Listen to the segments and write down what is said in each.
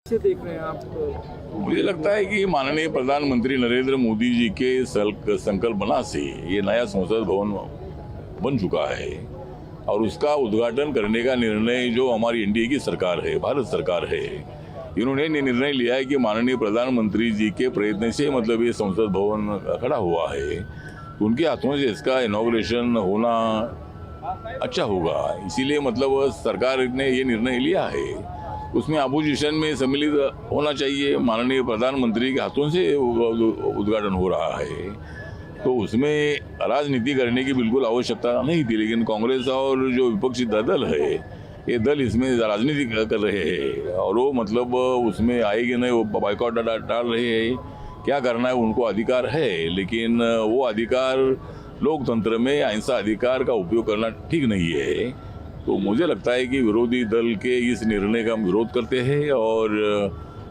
कैसे देख रहे हैं आप? मुझे लगता है कि माननीय प्रधानमंत्री नरेंद्र मोदी जी के संकल्पना से ये नया संसद भवन बन चुका है और उसका उद्घाटन करने का निर्णय जो हमारी एनडीए की सरकार है, भारत सरकार है, इन्होंने निर्णय लिया है कि माननीय प्रधानमंत्री जी के प्रयत्न से मतलब ये संसद भवन खड़ा हुआ है, तो उनके हाथों से इसका इनॉग्रेशन होना अच्छा होगा। इसीलिए मतलब सरकार ने ये निर्णय लिया है। उसमें अपोजिशन में सम्मिलित होना चाहिए। माननीय प्रधानमंत्री के हाथों से उद्घाटन हो रहा है, तो उसमें राजनीति करने की बिल्कुल आवश्यकता नहीं थी, लेकिन कांग्रेस और जो विपक्षी दल है, ये दल इसमें राजनीति कर रहे हैं और वो मतलब उसमें आएगी नहीं, वो बाइकआउट डाल रहे हैं। क्या करना है उनको अधिकार है, लेकिन वो अधिकार लोकतंत्र में अहिंसा अधिकार का उपयोग करना ठीक नहीं है। तो मुझे लगता है कि विरोधी दल के इस निर्णय का हम विरोध करते हैं और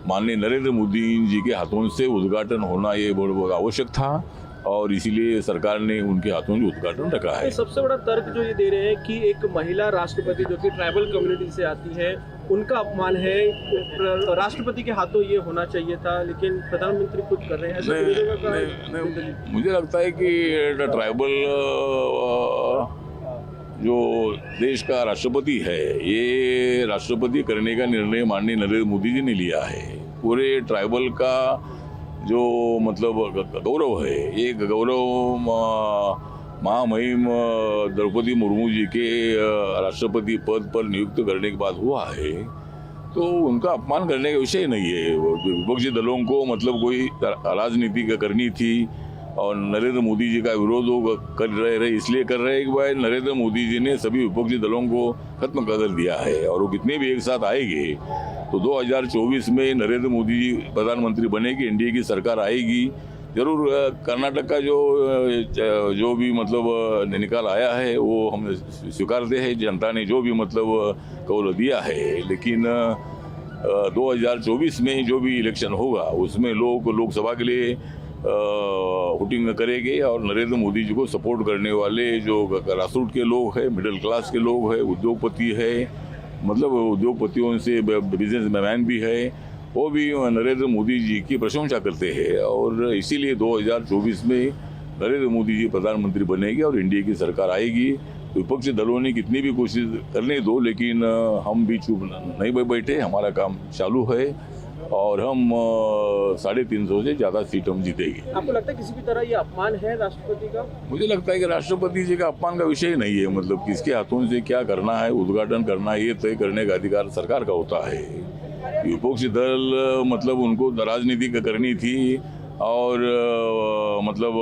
माननीय नरेंद्र मोदी जी के हाथों से उद्घाटन होना ये बहुत आवश्यक था और इसीलिए सरकार ने उनके हाथों से उद्घाटन रखा है। सबसे बड़ा तर्क जो ये दे रहे हैं कि एक महिला राष्ट्रपति जो कि ट्राइबल कम्युनिटी से आती है, उनका अपमान है, राष्ट्रपति के हाथों ये होना चाहिए था, लेकिन प्रधानमंत्री खुद कर रहे हैं। नहीं, मुझे लगता है कि ट्राइबल जो देश का राष्ट्रपति है, ये राष्ट्रपति करने का निर्णय माननीय नरेंद्र मोदी जी ने लिया है। पूरे ट्राइबल का जो मतलब गौरव है, ये गौरव महामहिम द्रौपदी मुर्मू जी के राष्ट्रपति पद पर नियुक्त करने के बाद हुआ है, तो उनका अपमान करने का विषय नहीं है। विपक्षी दलों को मतलब कोई राजनीति करनी थी और नरेंद्र मोदी जी का विरोध कर रहे इसलिए कर रहे हैं कि भाई नरेंद्र मोदी जी ने सभी विपक्षी दलों को खत्म कर दिया है और वो कितने भी एक साथ आएंगे तो 2024 में नरेंद्र मोदी जी प्रधानमंत्री बनेगी, एनडीए की सरकार आएगी जरूर। कर्नाटक का जो भी मतलब निकाल आया है वो हम स्वीकारते हैं, जनता ने जो भी मतलब कौल दिया है, लेकिन 2024 में जो भी इलेक्शन होगा उसमें लोग लोकसभा के लिए वोटिंग करेंगे और नरेंद्र मोदी जी को सपोर्ट करने वाले जो ग्रासरूट के लोग हैं, मिडिल क्लास के लोग हैं, उद्योगपति है, मतलब उद्योगपतियों से बिजनेसमैन भी है, वो भी नरेंद्र मोदी जी की प्रशंसा करते हैं और इसीलिए 2024 में नरेंद्र मोदी जी प्रधानमंत्री बनेंगे और इंडिया की सरकार आएगी। विपक्षी दलों ने कितनी भी कोशिश करने दो, लेकिन हम भी चुप नहीं बैठे, हमारा काम चालू है और हम 350 से ज़्यादा सीट हम जीतेंगे। आपको लगता है किसी भी तरह ये अपमान है राष्ट्रपति का? मुझे लगता है कि राष्ट्रपति जी का अपमान का विषय नहीं है, मतलब किसके हाथों से क्या करना है, उद्घाटन करना है, ये तय करने का अधिकार सरकार का होता है। विपक्षी दल मतलब उनको राजनीति करनी थी और मतलब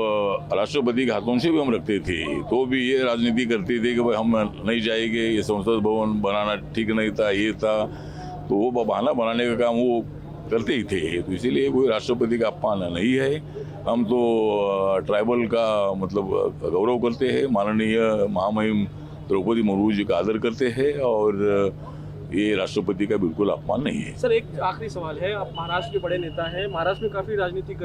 राष्ट्रपति के हाथों से भी हम रखते थे, तो भी ये राजनीति करते थे कि भाई हम नहीं जाएंगे, ये संसद भवन बनाना ठीक नहीं था, ये था, तो वो बहाना बनाने का काम वो करते ही थे। तो इसीलिए कोई राष्ट्रपति का अपमान नहीं है। हम तो ट्राइबल का मतलब गौरव करते हैं, माननीय महामहिम द्रौपदी मुर्मू जी का आदर करते हैं और ये राष्ट्रपति का बिल्कुल अपमान नहीं है। सर, एक आखिरी सवाल है, आप महाराष्ट्र के बड़े नेता हैं, महाराष्ट्र में काफ़ी राजनीतिक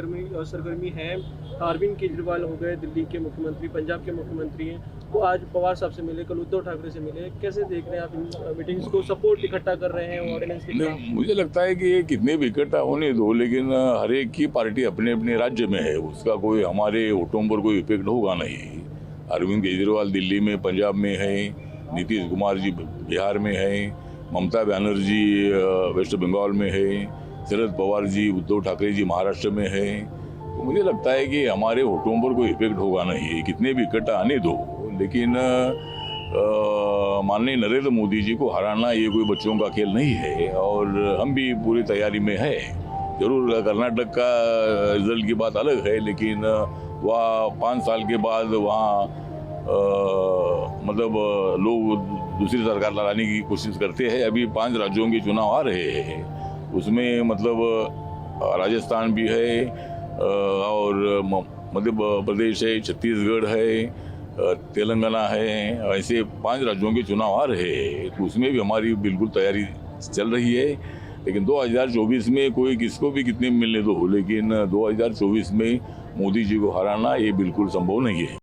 सरगर्मी है। अरविंद केजरीवाल हो गए दिल्ली के मुख्यमंत्री, पंजाब के मुख्यमंत्री हैं, वो आज पवार साहब से मिले, कल उद्धव ठाकरे से मिले। कैसे देख रहे हैं आप इन मीटिंग्स को? सपोर्ट इकट्ठा कर रहे हैं ऑर्डिनेंस के खिलाफ? मुझे लगता है कि ये कितने भी इकट्ठा होने दो, लेकिन हर एक की पार्टी अपने अपने राज्य में है, उसका कोई हमारे वोटों पर कोई इफेक्ट होगा नहीं। अरविंद केजरीवाल दिल्ली में, पंजाब में है, नीतीश कुमार जी बिहार में है, ममता बनर्जी वेस्ट बंगाल में है, शरद पवार जी, उद्धव ठाकरे जी महाराष्ट्र में है। तो मुझे लगता है कि हमारे वोटों पर कोई इफेक्ट होगा नहीं, कितने भी इकट्ठा आने दो, लेकिन माननीय नरेंद्र मोदी जी को हराना ये कोई बच्चों का खेल नहीं है और हम भी पूरी तैयारी में है। जरूर कर्नाटक का रिजल्ट की बात अलग है, लेकिन वहाँ 5 साल के बाद वहाँ मतलब लोग दूसरी सरकार लाने की कोशिश करते हैं। अभी 5 राज्यों के चुनाव आ रहे हैं, उसमें मतलब राजस्थान भी है और मध्य प्रदेश है, छत्तीसगढ़ है, तेलंगाना है, ऐसे 5 राज्यों के चुनाव आ रहे हैं, तो उसमें भी हमारी बिल्कुल तैयारी चल रही है। लेकिन 2024 में कोई किसको भी कितने मिलने दो, लेकिन 2024 में मोदी जी को हराना ये बिल्कुल संभव नहीं है।